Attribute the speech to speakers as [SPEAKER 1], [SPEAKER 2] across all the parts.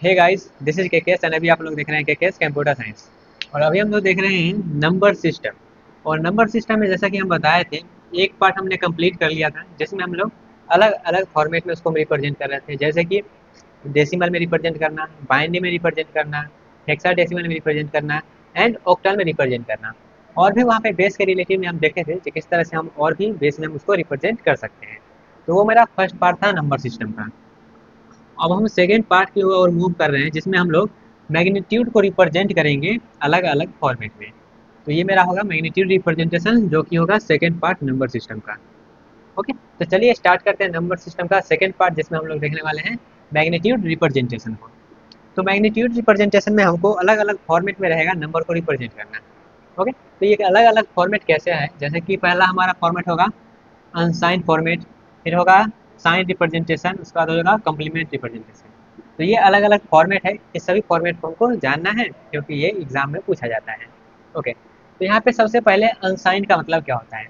[SPEAKER 1] Hey guys, this is KKS and अभी आप लोग देख रहे हैं केकेएस कंप्यूटर साइंस। और अभी हम लोग देख रहे हैं नंबर सिस्टम। और नंबर सिस्टम में जैसा कि हम बताए थे, एक पार्ट हमने कंप्लीट कर लिया था जिसमें हम लोग अलग अलग फॉर्मेट में उसको रिप्रेजेंट कर रहे थे, जैसे कि डेसिमल में रिप्रेजेंट करना, बाइनरी में रिप्रेजेंट करना, हेक्साडेसिमल में रिप्रेजेंट करना एंड ऑक्टल में रिप्रेजेंट करना। और भी वहाँ पे बेस के रिलेटिव में हम देखे थे कि किस तरह से हम और भी बेस में हम उसको रिप्रेजेंट कर सकते हैं। तो वो मेरा फर्स्ट पार्ट था नंबर सिस्टम का। अब हम सेकेंड पार्ट की ओर मूव कर रहे हैं जिसमें हम लोग मैग्नीट्यूड को रिप्रेजेंट करेंगे अलग अलग फॉर्मेट में। तो ये मेरा होगा मैग्नीट्यूड रिप्रेजेंटेशन, जो कि होगा सेकेंड पार्ट नंबर सिस्टम का। ओके, तो चलिए स्टार्ट करते हैं नंबर सिस्टम का सेकेंड पार्ट, जिसमें हम लोग देखने वाले हैं मैग्नीट्यूड रिप्रेजेंटेशन को। तो मैग्नीट्यूड रिप्रेजेंटेशन में हमको अलग अलग फॉर्मेट में रहेगा नंबर को रिप्रेजेंट करना। ओके, तो ये अलग अलग फॉर्मेट कैसे है, जैसे कि पहला हमारा फॉर्मेट होगा अनसाइन फॉर्मेट, फिर होगा साइन रिप्रेजेंटेशन, उसके बाद होगा कॉम्प्लीमेंट रिप्रेजेंटेशन। तो ये अलग अलग फॉर्मेट है, इस सभी फॉर्मेट को हमको जानना है क्योंकि ये एग्जाम में पूछा जाता है। ओके, तो यहाँ पे सबसे पहले अनसाइन का मतलब क्या होता है।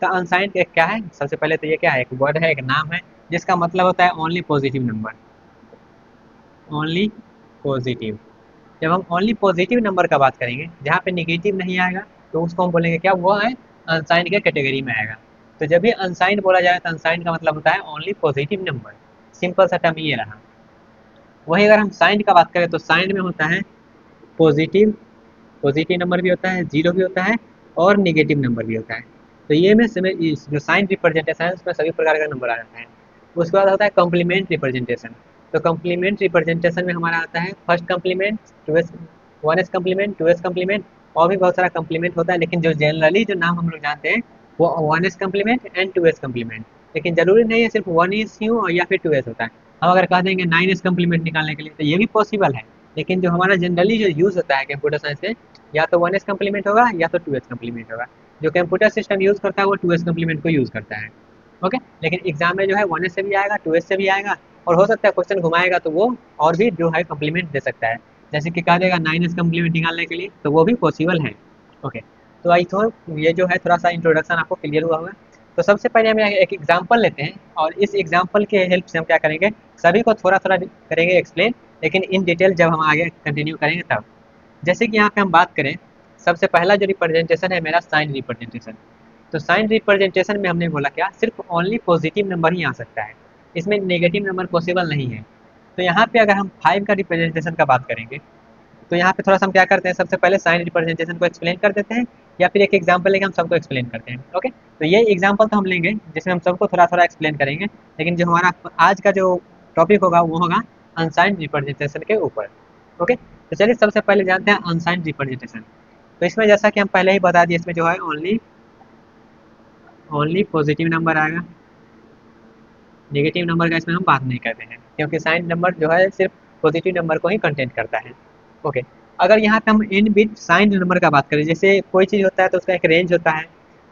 [SPEAKER 1] तो अनसाइन क्या है, सबसे पहले तो ये क्या है, एक वर्ड है, एक नाम है, जिसका मतलब होता है only positive number. Only positive. जब हम ओनली पॉजिटिव नंबर का बात करेंगे जहाँ पे निगेटिव नहीं आएगा, तो उसको हम बोलेंगे क्या, वो है अनसाइन के कैटेगरी में आएगा। तो जब भी अनसाइन बोला जाए तो अनसाइन का मतलब होता है ओनली पॉजिटिव नंबर। सिंपल सा टर्म ये रहा। वहीं अगर हम साइन का बात करें तो साइन में होता है पॉजिटिव, पॉजिटिव नंबर भी होता है, जीरो भी होता है और निगेटिव नंबर भी होता है। तो ये में जो साइन रिप्रेजेंटेशन है उसमें सभी प्रकार का नंबर आ जाता है। उसके बाद होता है कॉम्प्लीमेंट रिप्रेजेंटेशन। तो कॉम्प्लीमेंट रिप्रेजेंटेशन में हमारा आता है first complement, two's, one's complement, two's complement, और भी बहुत सारा कॉम्प्लीमेंट होता है, लेकिन जो जनरली जो नाम हम लोग जानते हैं वो one's complement and two's complement. लेकिन जरूरी नहीं है सिर्फ वन एस ही हो या फिर टू एस होता है। हम अगर कह देंगे नाइन एस कॉम्प्लीमेंट निकालने के लिए तो ये भी पॉसिबल है। लेकिन जो हमारा जनरली जो यूज़ होता है कंप्यूटर साइंस में, या तो वन एस कम्प्लीमेंट होगा या तो टू एस कम्प्लीमेंट होगा। जो कंप्यूटर सिस्टम यूज़ करता है वो टू एस कम्प्लीमेंट को यूज़ करता है। ओके, लेकिन एग्जाम में जो है वन एस से भी आएगा, टू एस से भी आएगा, और हो सकता है क्वेश्चन घुमाएगा तो वो और भी जो है कम्प्लीमेंट दे सकता है। जैसे कि कह देगा नाइन एस कम्प्लीमेंट निकालने के लिए, तो वो भी पॉसिबल है। ओके, तो आई थोड़ा ये जो है थोड़ा सा इंट्रोडक्शन आपको क्लियर हुआ होगा। तो सबसे पहले हम एक एग्जाम्पल लेते हैं और इस एग्जाम्पल के हेल्प से हम क्या करेंगे, सभी को थोड़ा थोड़ा करेंगे एक्सप्लेन, लेकिन इन डिटेल जब हम आगे कंटिन्यू करेंगे तब। जैसे कि यहाँ पे हम बात करें, सबसे पहला जो रिप्रेजेंटेशन है मेरा साइन रिप्रेजेंटेशन। तो साइन रिप्रेजेंटेशन में हमने बोला क्या, सिर्फ ओनली पॉजिटिव नंबर ही आ सकता है, इसमें नेगेटिव नंबर पॉसिबल नहीं है। तो यहाँ पे अगर हम फाइव का रिप्रेजेंटेशन का बात करेंगे, तो यहाँ पे थोड़ा सा हम क्या करते हैं, सबसे पहले साइन रिप्रेजेंटेशन को एक्सप्लेन कर देते हैं, या फिर एक एग्जाम्पल लेके हम सबको एक्सप्लेन करते हैं। ओके, तो ये एग्जाम्पल तो हम लेंगे जिसमें हम सबको थोड़ा थोड़ा एक्सप्लेन करेंगे, लेकिन जो हमारा आज का जो टॉपिक होगा वो होगा अनसाइन रिप्रेजेंटेशन के ऊपर। ओके, तो चलिए सबसे पहले जानते हैं अनसाइन रिप्रेजेंटेशन। तो इसमें जैसा कि हम पहले ही बता दिए, इसमें जो है ओनली ओनली पॉजिटिव नंबर आएगा। नेगेटिव नंबर का इसमें हम बात नहीं करते हैं क्योंकि साइन नंबर जो है सिर्फ पॉजिटिव नंबर को ही कंटेंट करता है। ओके, अगर यहाँ पे हम इन बिट साइन नंबर का बात करें, जैसे कोई चीज़ होता है तो उसका एक रेंज होता है।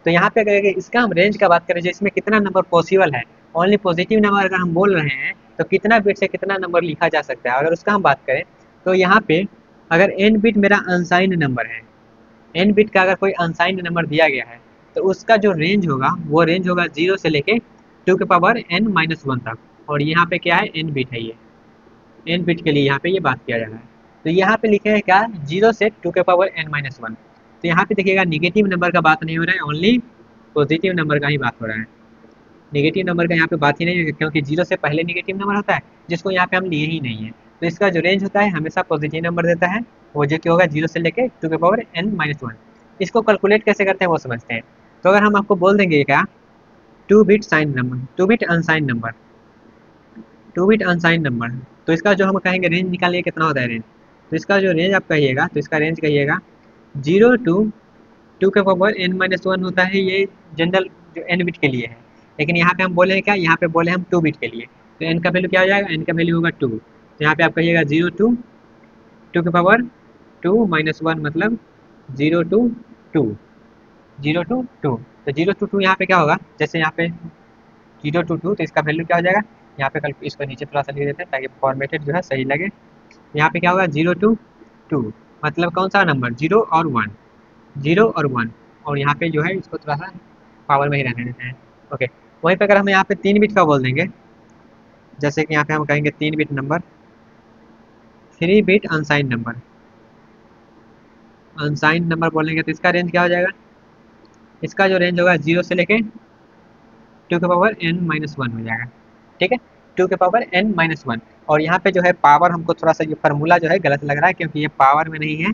[SPEAKER 1] तो यहाँ पे अगर इसका हम रेंज का बात करें, जिसमें कितना नंबर पॉसिबल है, ओनली पॉजिटिव नंबर अगर हम बोल रहे हैं तो कितना बिट से कितना नंबर लिखा जा सकता है, अगर उसका हम बात करें तो यहाँ पे अगर एन बिट मेरा अनसाइन नंबर है, एन बिट का अगर कोई अनसाइंड नंबर दिया गया है, तो उसका जो रेंज होगा वो रेंज होगा जीरो से लेके टू के पावर एन माइनस वन तक। और यहाँ पे क्या है, एन बिट है, ये एन बिट के लिए यहाँ पे ये बात किया जा रहा है। तो यहाँ पे लिखे है क्या, जीरो से टू के पावर एन माइनस वन। तो यहाँ पे देखिएगा निगेटिव नंबर का बात नहीं हो रहा है, ओनली पॉजिटिव नंबर का ही बात हो रहा है। नेगेटिव नंबर का यहाँ पे बात ही नहीं है क्योंकि जीरो से पहले नेगेटिव नंबर होता है, जिसको यहाँ पे हम लिए ही नहीं है। तो इसका जो रेंज होता है हमेशा पॉजिटिव नंबर देता है, वो जो कि होगा जीरो से लेके टू के पावर एन माइनस वन। इसको कैलकुलेट कैसे करते हैं वो समझते हैं। तो अगर हम आपको बोल देंगे क्या, two bit sign number, two bit unsign number, two bit unsign number, तो इसका जो हम कहेंगे रेंज निकालिए कितना होता है रेंज। तो इसका जो रेंज आप कहिएगा, तो इसका रेंज कहिएगा जीरो टू टू के पावर एन माइनस वन होता है, ये जनरल जो एन बिट के लिए है। लेकिन यहाँ पे हम बोले हैं क्या, यहाँ पे बोले हम टू बिट के लिए, तो एन का वैल्यू क्या हो जाएगा, एन का वैल्यू होगा टू। तो यहाँ पे आप कहिएगा जीरो टू टू के पावर टू माइनस वन, मतलब zero to two, zero to two. तो जीरो टू टू यहाँ पे क्या होगा, जैसे यहाँ पे जीरो टू टू, तो इसका वैल्यू क्या हो जाएगा, यहाँ पे कल इसको नीचे थोड़ा सा लिख देते हैं ताकि फॉर्मेटेड जो है सही लगे। यहाँ पे क्या होगा, जीरो टू टू, मतलब कौन सा नंबर, जीरो और वन, जीरो और वन। और यहाँ पे जो है इसको थोड़ा सा पावर में ही रहने देते हैं। ओके, वहीं पे अगर हम यहाँ पे तीन बिट का बोल देंगे, जैसे कि यहाँ पे हम कहेंगे तीन bit number, 3 bit unsigned number. Unsigned number बोलेंगे तो इसका रेंज क्या हो जाएगा, इसका जो रेंज होगा 0 से लेके 2n-1 हो जाएगा। ठीक है, 2n-1। और यहाँ पे जो है पावर हमको थोड़ा सा ये फार्मूला जो है गलत लग रहा है, क्योंकि ये पावर में नहीं है,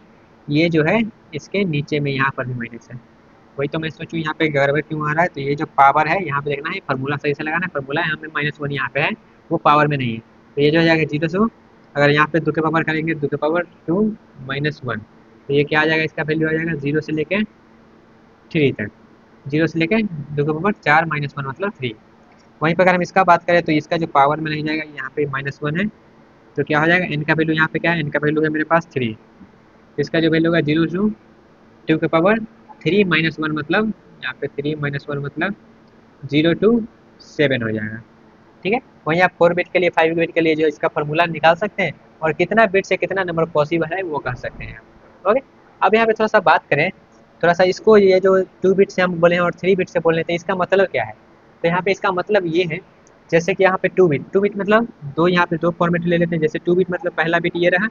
[SPEAKER 1] ये जो है इसके नीचे में यहाँ पर भी माइनस है। वही तो मैं सोचूं यहाँ पे गड़बड़ क्यों आ रहा है। तो ये जो पावर है यहाँ पे देखना है, फार्मूला सही से लगाना है। फार्मूला यहाँ पे -1 यहाँ पे है, वो पावर में नहीं है। तो ये जो हो जाएगा 0 से, अगर यहाँ पे 2 के पावर करेंगे 2 के पावर 2 -1, तो ये क्या आ जाएगा, इसका वैल्यू आ जाएगा 0 से लेके 3 तक। 0 से लेके 2 के पावर 4 -1 मतलब 3। वहीं पर अगर हम इसका बात करें तो इसका जो पावर में नहीं जाएगा, यहाँ पे -1 है, तो क्या हो जाएगा, n का वैल्यू यहाँ पे क्या है, n का वैल्यू है मेरे पास 3। इसका जो वैल्यू होगा 0 टू 2 के पावर 3 -1 मतलब यहाँ पे 3 -1 मतलब 0 टू 7 हो जाएगा। ठीक है, वहीं आप 4 बिट के लिए 5 बिट के लिए जो इसका फार्मूला निकाल सकते हैं, और कितना बिट से कितना नंबर पॉसिबल है वो कर सकते हैं। ओके, अब यहाँ पे थोड़ा सा बात करें, थोड़ा सा इसको, ये जो 2 बिट से हम बोले हैं और 3 बिट से बोल रहे थे, इसका मतलब क्या है। तो यहाँ पे इसका मतलब ये है, जैसे कि यहाँ पे 2 बिट मतलब दो, यहाँ पे दो फॉर्मेट ले लेते हैं। जैसे 2 बिट मतलब पहला बिट ये रहा,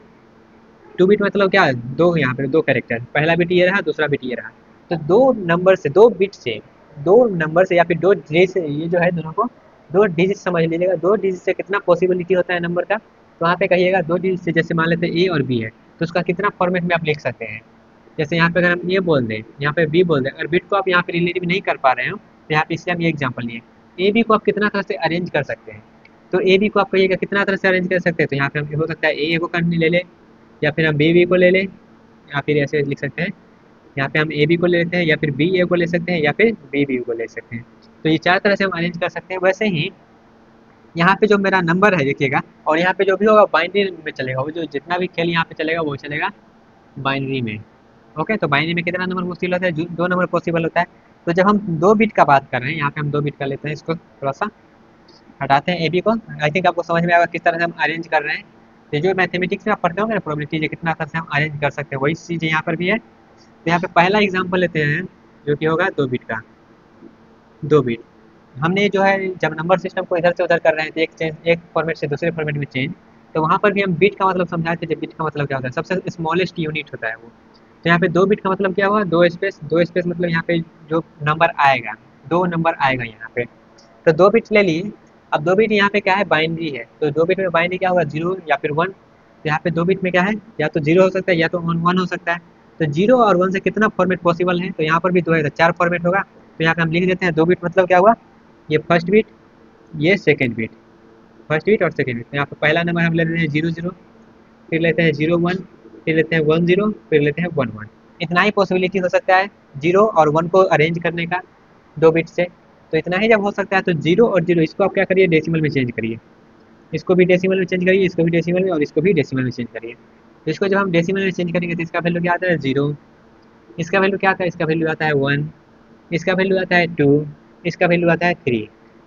[SPEAKER 1] 2 बिट मतलब क्या है, दो, यहाँ पे दो कैरेक्टर, पहला बिट ये रहा, दूसरा बिट ये रहा। तो दो नंबर से, दो बिट से, दो नंबर से या फिर दो डिजिट से, ये जो है दोनों को दो डिजिट समझ लीजिएगा। दो डिजिट से कितना पॉसिबिलिटी होता है नंबर का, तो वहाँ पे कहिएगा 2 डिजिट से, जैसे मान लेते हैं ए और बी है, तो उसका कितना फॉर्मेट में आप लिख सकते हैं। जैसे यहाँ पे अगर हम ये बोल दें, यहाँ पे बी बोल दें, अगर बिट को आप यहाँ पे रिलेटिव नहीं कर पा रहे हो, तो यहाँ पे इससे हम ये एग्जाम्पल लिए, ए बी को आप कितना तरह से अरेंज कर सकते हैं। तो ए बी को आप कहिएगा कितना तरह से अरेंज कर सकते हैं, तो यहाँ पे हम हो सकता है ए को करने ले लें, या फिर हम बी को ले लें, या फिर ऐसे लिख सकते हैं, यहाँ पे हम ए बी को ले लेते हैं, या फिर बी ए को ले सकते हैं, या फिर बी को ले सकते हैं। तो ये 4 तरह से हम अरेंज कर सकते हैं। वैसे ही यहाँ पे जो मेरा नंबर है देखिएगा, और यहाँ पे जो भी होगा बाइनरी में चलेगा, वो जो जितना भी खेल यहाँ पे चलेगा वो चलेगा बाइनरी में। ओके, तो बाइनरी में कितना नंबर पॉसिबल होता है, 2 नंबर पॉसिबल होता है। तो जब हम 2 बिट का बात कर रहे हैं, यहाँ पे हम 2 बिट का लेते हैं, इसको थोड़ा सा हटाते हैं ए बी को। आई थिंक आपको समझ में आएगा किस तरह से हम अरेंज कर रहे हैं। तो जो मैथमेटिक्स में आप पढ़ते होंगे ना, प्रोबेबिलिटी, ये कितना तरह से हम अरेंज कर सकते हैं, वही चीज़ यहाँ पर भी है। तो यहाँ पे पहला एग्जाम्पल लेते हैं, जो कि होगा 2 बिट का। 2 बिट हमने जो है, जब नंबर सिस्टम को इधर से उधर कर रहे हैं, तो एक फॉर्मेट से दूसरे फॉर्मेट में चेंज, तो वहाँ पर भी हम बिट का मतलब समझाए थे। जब बिट का मतलब क्या होता है, सबसे स्मॉलेस्ट यूनिट होता है वो। तो यहाँ पे 2 बिट का मतलब क्या हुआ, दो स्पेस मतलब यहाँ पे जो नंबर आएगा, 2 नंबर आएगा यहाँ पे। तो 2 बिट ले लिए। अब 2 बिट यहाँ पे क्या है, बाइनरी है। तो 2 बिट में बाइनरी क्या होगा, 0 या फिर 1। तो यहाँ पे 2 बिट में क्या है, या तो 0 हो सकता है, या तो 1 हो सकता है। तो 0 और 1 से कितना फॉर्मेट पॉसिबल है, तो यहाँ पर भी 2 है, तो 4 फॉर्मेट होगा। तो यहाँ पे हम लिख देते हैं 2 बिट मतलब क्या हुआ, ये फर्स्ट बिट, ये सेकेंड बिट, फर्स्ट बिट और सेकेंड बिट। तो यहाँ पे पहला नंबर हम ले लेते हैं 0 0, फिर लेते हैं 0 1, फिर लेते हैं 1 0, फिर लेते हैं 1 1। इतना ही पॉसिबिलिटी हो सकता है 0 और 1 को अरेंज करने का 2 बिट से। तो इतना ही जब हो सकता है, तो 0 और 0 इसको आप क्या करिए, डेसिमल में चेंज करिए। इसको भी डेसिमल में चेंज करिए, इसको भी डेसिमल में, और इसको भी डेसिमल में चेंज करिए। तो इसको जब हम डेसिमल में चेंज करेंगे, तो इसका वैल्यू क्या आता है, 0। इसका वैल्यू क्या आता है, इसका वैल्यू आता है 1। इसका वैल्यू आता है 2। इसका वैल्यू आता है 3।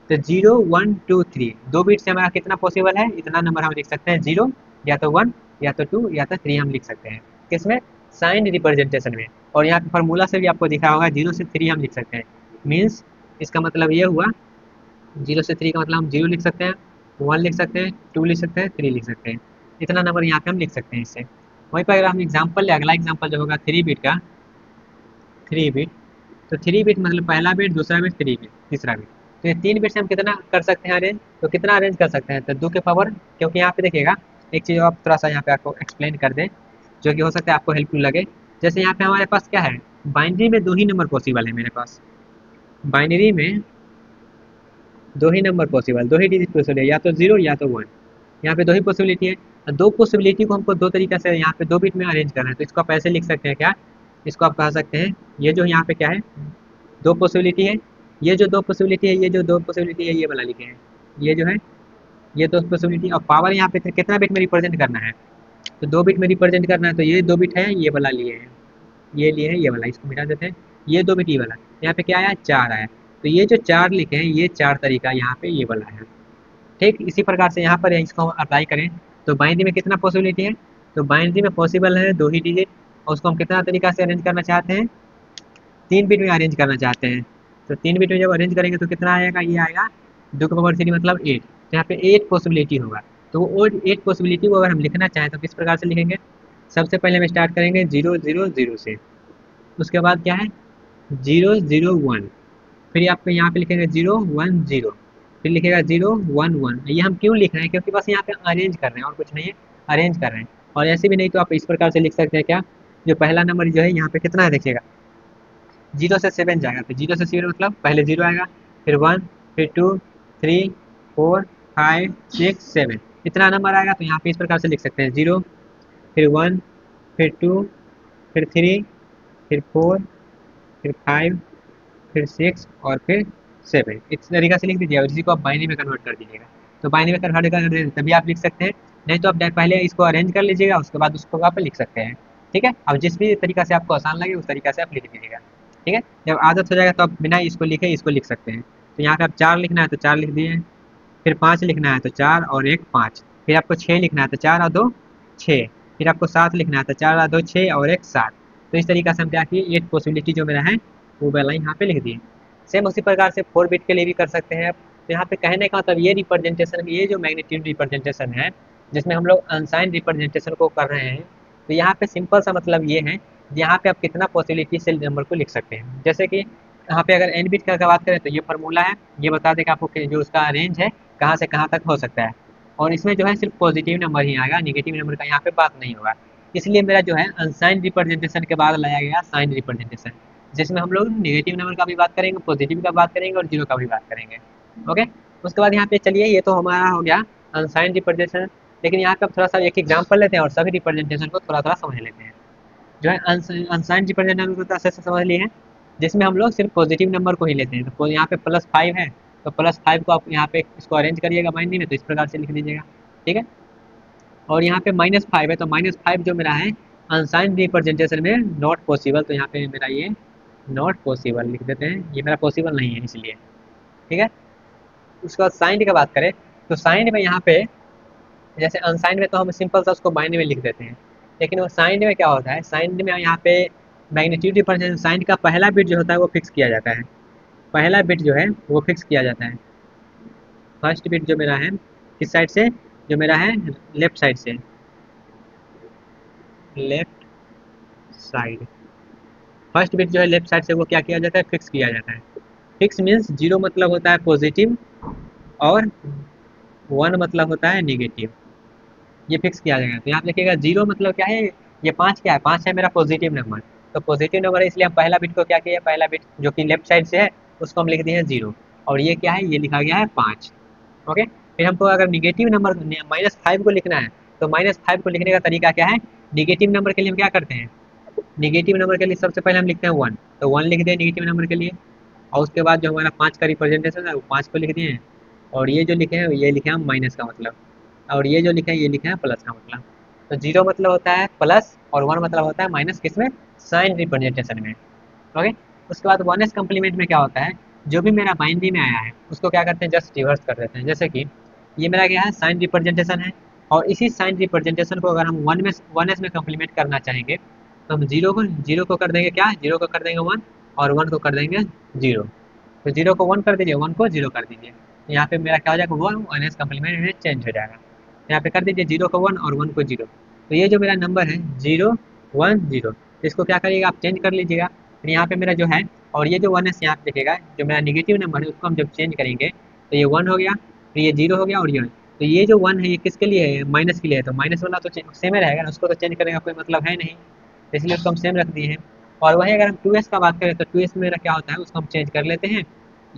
[SPEAKER 1] तो 0 1 2 3, 2 बिट से हमारा कितना पॉसिबल है, इतना नंबर हम लिख सकते हैं। 0 या तो 1 या तो 2 या तो 3 हम लिख सकते हैं, किसमें, साइन रिप्रेजेंटेशन में। और यहाँ पे फॉर्मूला से भी आपको दिखा होगा, 0 से 3 हम लिख सकते हैं। मीन्स इसका मतलब ये हुआ, 0 से 3 का मतलब हम 0 लिख सकते हैं, 1 लिख सकते हैं, 2 लिख सकते हैं, 3 लिख सकते हैं। इतना नंबर यहाँ पे हम लिख सकते हैं इससे। वहीं पर अगर हम एग्जाम्पल ले, अगला एग्जाम्पल जो होगा 3 बिट का, 3 बिट। तो 3 बिट मतलब पहला बिट, दूसरा बिट, 3 बिट, तीसरा बिट। तो ये 3 बिट से हम कितना कर सकते हैं अरेंज, तो कितना अरेंज कर सकते हैं, तो 2 के पावर, क्योंकि यहाँ पे देखिएगा एक चीज़ आप थोड़ा सा यहाँ पे आपको एक्सप्लेन कर दें, जो कि हो सकता है आपको हेल्पफुल लगे। जैसे यहाँ पे हमारे पास क्या है, बाइनरी में 2 ही नंबर पॉसिबल है मेरे पास। बाइनरी में 2 ही नंबर पॉसिबल, 2 ही डिजिट पॉसिबल है, या तो 0 या तो 1। यहाँ पे 2 ही पॉसिबिलिटी है। और 2 पॉसिबिलिटी को हमको 2 तरीका से यहाँ पे 2 बिट में अरेंज करना है। तो इसको आप ऐसे लिख सकते हैं, क्या, इसको आप कह सकते हैं, ये जो यहाँ पे क्या है, 2 पॉसिबिलिटी है, ये जो 2 पॉसिबिलिटी है, ये जो 2 पॉसिबिलिटी है, ये वाला लिखे हैं, ये जो है, ये 2 पॉसिबिलिटी। और पावर यहाँ पे कितना बिट में रिप्रेजेंट करना है, तो 2 बिट में रिप्रेजेंट करना है। तो ये 2 बिट है, ये वाला लिए हैं, ये लिए हैं, ये वाला, इसको मिटा देते हैं, ये 2 बिट ये वाला। यहाँ पे क्या आया, 4 आया। तो ये जो 4 लिखे हैं, ये 4 तरीका यहाँ पे ये वाला है। ठीक इसी प्रकार से यहाँ पर इसको हम अप्लाई करें, तो बाइनरी में कितना पॉसिबिलिटी है, तो बाइनरी में पॉसिबल है 2 ही डिजिट, और उसको हम कितना तरीका से अरेंज करना चाहते हैं, 3 बिट में अरेंज करना चाहते हैं। तो 3 बिट में जब अरेंज करेंगे तो कितना आएगा, ये आएगा 2 की पावर 3 मतलब 8। तो यहाँ पे 8 पॉसिबिलिटी होगा। तो वो 8 पॉसिबिलिटी को अगर हम लिखना चाहें तो किस प्रकार से लिखेंगे? सबसे पहले हम स्टार्ट करेंगे 0 0 0 से, उसके बाद क्या है 0 0 1, फिर आपको यहाँ पे लिखेंगे 0 1 0, फिर लिखेगा 0 1 1। ये हम क्यों लिख रहे हैं? क्योंकि बस यहाँ पे अरेंज कर रहे हैं और कुछ नहीं है, अरेंज कर रहे हैं। और ऐसे भी नहीं तो आप इस प्रकार से लिख सकते हैं क्या, जो पहला नंबर जो है यहाँ पे कितना है देखिएगा 0 से 7 जाएगा, तो 0 से 7 मतलब पहले 0 आएगा, फिर 1, फिर 2, 3, 4, 5, 6, 7, इतना नंबर आएगा। तो यहाँ पे इस प्रकार से लिख सकते हैं 0, फिर 1, फिर 2, फिर 3, फिर 4, फिर 5, फिर 6 और फिर 7, इस तरीका से लिख दीजिएगा। और इसी को आप बाइनरी में कन्वर्ट कर दीजिएगा, तो बाइनरी में कन्वर्ट कर दें तभी आप लिख सकते हैं, नहीं तो आप पहले इसको अरेंज कर लीजिएगा, उसके बाद उसको आप लिख सकते हैं। ठीक है, अब जिस भी तरीका से आपको आसान लगे उस तरीका से आप लिख दीजिएगा। ठीक है, जब आदत हो जाएगा तो आप बिना इसको लिखे इसको लिख सकते हैं। तो यहाँ पे आप 4 लिखना है तो 4 लिख दिए, फिर 5 लिखना है तो 4 और 1 5, फिर आपको 6 लिखना है तो 4 और 2 6, फिर आपको 7 लिखना है तो 4 और 2 6 और 1 7। तो इस तरीका से हम क्या किए 8 पॉसिबिलिटी जो मेरा है वो वाला यहाँ पे लिख दिए। सेम उसी प्रकार से 4 बिट के लिए भी कर सकते हैं। तो यहाँ पे कहने का मतलब ये रिप्रेजेंटेशन, ये जो मैग्नीट्यूड रिप्रेजेंटेशन है जिसमें हम लोग अनसाइन रिप्रेजेंटेशन को कर रहे हैं, तो यहाँ पे सिंपल सा मतलब ये है, यहाँ पे आप कितना पॉसिबिलिटी से नंबर को लिख सकते हैं। जैसे कि यहाँ पे अगर एन बिट का बात करें तो ये फार्मूला है, ये बता देगा आपको कि जो उसका रेंज है कहाँ से कहाँ तक हो सकता है, और इसमें जो है सिर्फ पॉजिटिव नंबर ही आएगा, निगेटिव नंबर का यहाँ पे बात नहीं होगा। इसलिए मेरा जो है अनसाइन रिप्रेजेंटेशन के बाद लाया गया साइन रिप्रेजेंटेशन, जिसमें हम लोग नेगेटिव नंबर का भी बात करेंगे, पॉजिटिव का बात करेंगे और जीरो का भी बात करेंगे। ओके, उसके बाद यहाँ पे चलिए ये तो हमारा हो गया अनसाइन रिप्रेजेंटेशन, लेकिन यहाँ पे थोड़ा सा एक एग्जाम्पल लेते हैं और सभी रिप्रेजेंटेशन को थोड़ा थोड़ा समझ लेते हैं। जो है अनसाइन रिप्रेजेंटेशन को अच्छे से समझ लिए हैं, जिसमें हम लोग सिर्फ पॉजिटिव नंबर को ही लेते हैं। तो यहाँ पे +5 है, तो +5 को आप यहाँ पे इसको अरेंज करिएगा बाइनरी में, तो इस प्रकार से लिख दीजिएगा। ठीक है, और यहाँ पे -5 है, तो -5 जो मेरा है अनसाइन रिप्रेजेंटेशन में नॉट पॉसिबल, तो यहाँ पे मेरा ये नॉट पॉसिबल लिख देते हैं, ये मेरा पॉसिबल नहीं है इसलिए। ठीक है, उसके बाद साइन की बात करें तो साइन में यहाँ पे जैसे अनसाइन में तो हम सिंपल सा उसको बाइनरी में लिख देते हैं, लेकिन वो साइन में क्या होता है, साइन में यहाँ पे मैग्नीट्यूड रिप्रेजेंटेशन साइन का पहला बिट जो होता है वो फिक्स किया जाता है, पहला बिट जो है वो फिक्स किया जाता है। फर्स्ट बिट जो मेरा है किस साइड से, जो मेरा है लेफ्ट साइड से, लेफ्ट साइड, फर्स्ट बिट जो है लेफ्ट साइड से वो क्या किया जाता है, फिक्स किया जाता है। फिक्स मीन्स 0 मतलब होता है पॉजिटिव और 1 मतलब होता है निगेटिव, ये फिक्स किया जाएगा। तो यहाँ पे देखिएगा 0 मतलब क्या है, ये 5 क्या है, 5 है मेरा पॉजिटिव नंबर, तो पॉजिटिव नंबर है इसलिए हम पहला बिट को क्या किया, पहला बिट जो कि लेफ्ट साइड से है उसको हम लिख दिए हैं 0, और ये क्या है, ये लिखा गया है 5। ओके, फिर हमको अगर निगेटिव नंबर -5 को लिखना है, तो -5 को लिखने का तरीका क्या है, निगेटिव नंबर के लिए हम क्या करते हैं, निगेटिव नंबर के लिए सबसे पहले हम लिखते हैं 1, तो 1 लिख दें निगेटिव नंबर के लिए, और उसके बाद जो हमारा 5 का रिप्रेजेंटेशन है वो 5 को लिख दिए हैं, और ये जो लिखे हैं ये लिखे हम माइनस का मतलब, और ये जो लिखे हैं ये लिखे हैं प्लस का मतलब। तो 0 मतलब होता है प्लस और 1 मतलब होता है माइनस, किसमें, साइन रिप्रेजेंटेशन में। ओके, उसके बाद 1s कम्प्लीमेंट में क्या होता है, जो भी मेरा बाइनरी में आया है उसको क्या करते हैं, जस्ट रिवर्स कर देते हैं। जैसे कि ये मेरा क्या है, साइन रिप्रेजेंटेशन है, और इसी साइन रिप्रेजेंटेशन को अगर हम 1s में कम्प्लीमेंट करना चाहेंगे तो हम 0 को कर देंगे क्या, 0 को कर देंगे 1 और 1 को कर देंगे 0। तो 0 को 1 कर दीजिए, 1 को 0 कर दीजिए, तो यहाँ पे मेरा क्या हो जाएगा, 1s कम्प्लीमेंट में चेंज हो जाएगा। यहाँ पे कर दीजिए 0 को 1 और 1 को 0, तो ये जो मेरा नंबर है 0 1 0, इसको क्या करिएगा आप चेंज कर लीजिएगा। फिर यहाँ पे मेरा जो है, और ये जो 1s यहाँ पे दिखेगा जो मेरा निगेटिव नंबर है उसको हम जब चेंज करेंगे तो ये 1 हो गया, फिर ये 0 हो गया, और ये तो ये जो 1 है ये किसके लिए है, माइनस के लिए है, तो माइनस वाला तो सेम ही रहेगा ना, उसको तो चेंज करने का कोई मतलब है नहीं, तो इसलिए उसको हम सेम रख दिए हैं। और वहीं अगर हम 2s का बात करें तो 2s में मेरा क्या होता है, उसको हम चेंज कर लेते हैं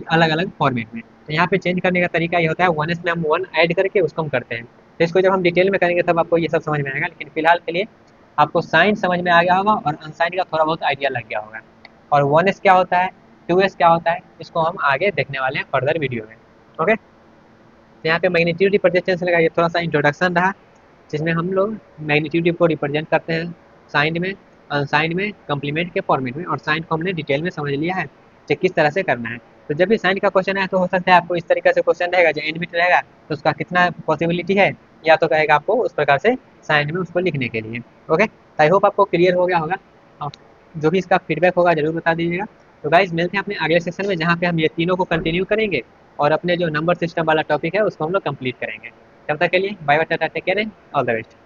[SPEAKER 1] अलग अलग फॉर्मेट में। तो यहाँ पे चेंज करने का तरीका ये होता है 1s में हम 1 ऐड करके उसको हम करते हैं, तो इसको जब हम डिटेल में करेंगे तब आपको ये सब समझ में आएगा, लेकिन फिलहाल के लिए आपको साइन समझ में आ गया होगा और अनसाइन का थोड़ा बहुत आइडिया लग गया होगा। और 1s क्या होता है, 2s क्या होता है, इसको हम आगे देखने वाले हैं फर्दर वीडियो में। ओके, तो यहाँ पे मैग्नीट्यूड रिप्रेजेंटेशन का ये थोड़ा सा इंट्रोडक्शन रहा, जिसमें हम लोग मैग्नीट्यूड को रिप्रेजेंट करते हैं साइन में, अनसाइन में, कम्प्लीमेंट के फॉर्मेट में, और साइन को हमने डिटेल में समझ लिया है कि किस तरह से करना है। तो जब भी साइन का क्वेश्चन है तो हो सकता है आपको इस तरीके से क्वेश्चन रहेगा, जो एन बिट रहेगा तो उसका कितना पॉसिबिलिटी है, या तो कहेगा आपको उस प्रकार से साइन में उसको लिखने के लिए। ओके, आई होप आपको क्लियर हो गया होगा, और जो भी इसका फीडबैक होगा जरूर बता दीजिएगा। तो गाइज मिलते हैं अपने अगले सेक्शन में, जहाँ पे हम ये तीनों को कंटिन्यू करेंगे और अपने जो नंबर सिस्टम वाला टॉपिक है उसको हम लोग कंप्लीट करेंगे। तब तक के लिए bye bye, tata, take care, all the best.